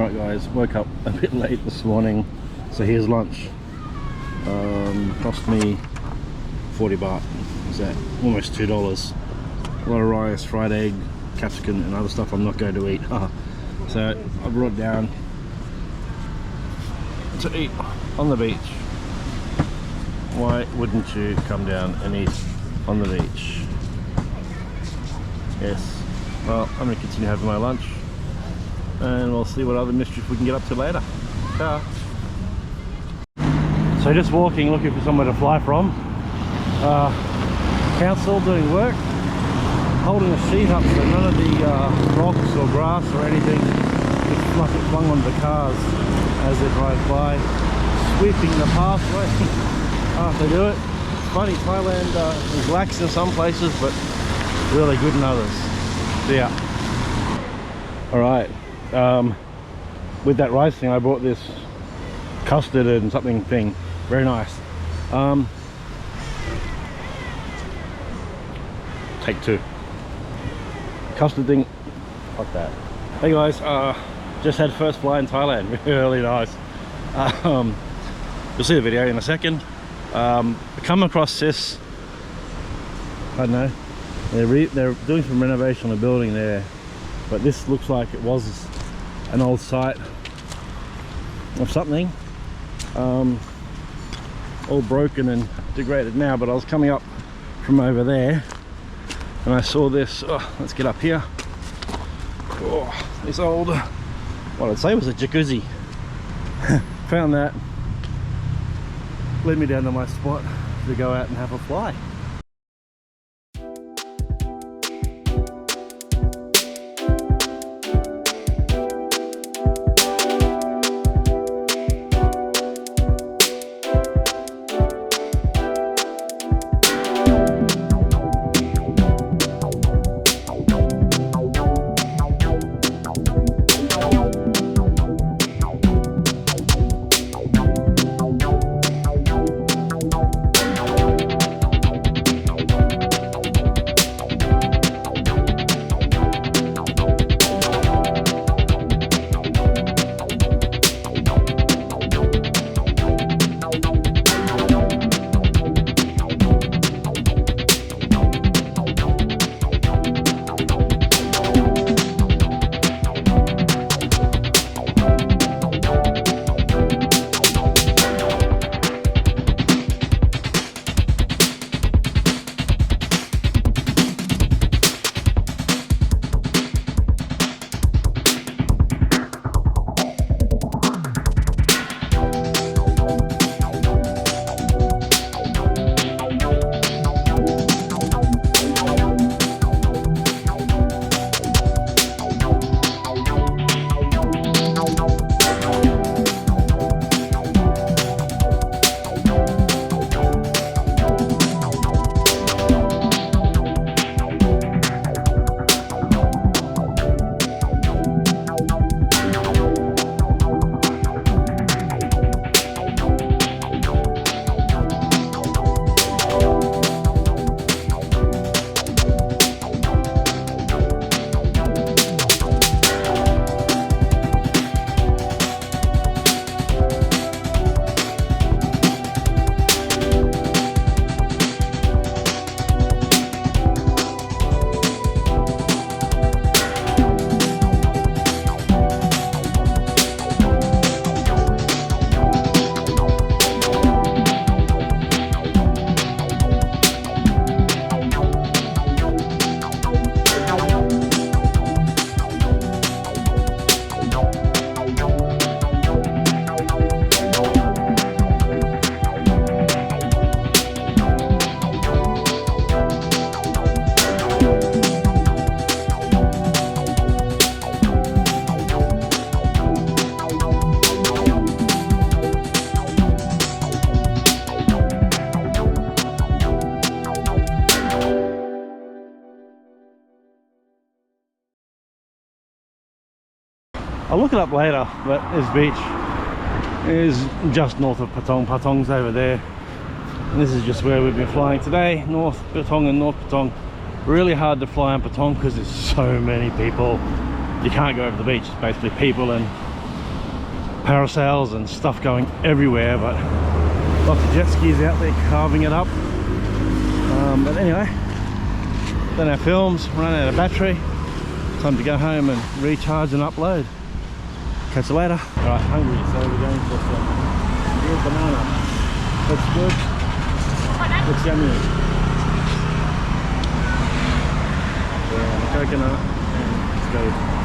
Alright guys, woke up a bit late this morning, so here's lunch. Cost me 40 baht, is that almost $2. A lot of rice, fried egg, capsicum and other stuff I'm not going to eat. So I brought down to eat on the beach. Why wouldn't you come down and eat on the beach? Yes, well, I'm going to continue having my lunch and we'll see what other mischief we can get up to later. Ciao. So just walking, looking for somewhere to fly from. Council doing work, holding a sheet up so none of the rocks or grass or anything gets flung onto the cars as they drive by, sweeping the pathway. They do it. It's funny, Thailand is lax in some places but really good in others. So yeah. Alright, with that rice thing I bought this custard and something thing, very nice. Take two. Custard thing, like that. Hey guys, just had first fly in Thailand, really nice. You'll see the video in a second. I come across this, I don't know, they're doing some renovation on a building there, but this looks like it was an old site of something, all broken and degraded now. But I was coming up from over there and I saw this. Let's get up here. This old, what I'd say was a jacuzzi. Found that, led me down to my spot to go out and have a fly. I'll look it up later, but this beach is just north of Patong. Patong's over there. And this is just where we've been flying today, North Patong and North Patong. Really hard to fly on Patong because there's so many people. You can't go over the beach. It's basically people and parasails and stuff going everywhere, but lots of jet skis out there carving it up. But anyway, done our films, run out of battery, time to go home and recharge and upload. Catch you later. Alright, hungry, so we're going for some real banana. Looks good, looks yummy. Coconut, and let's go.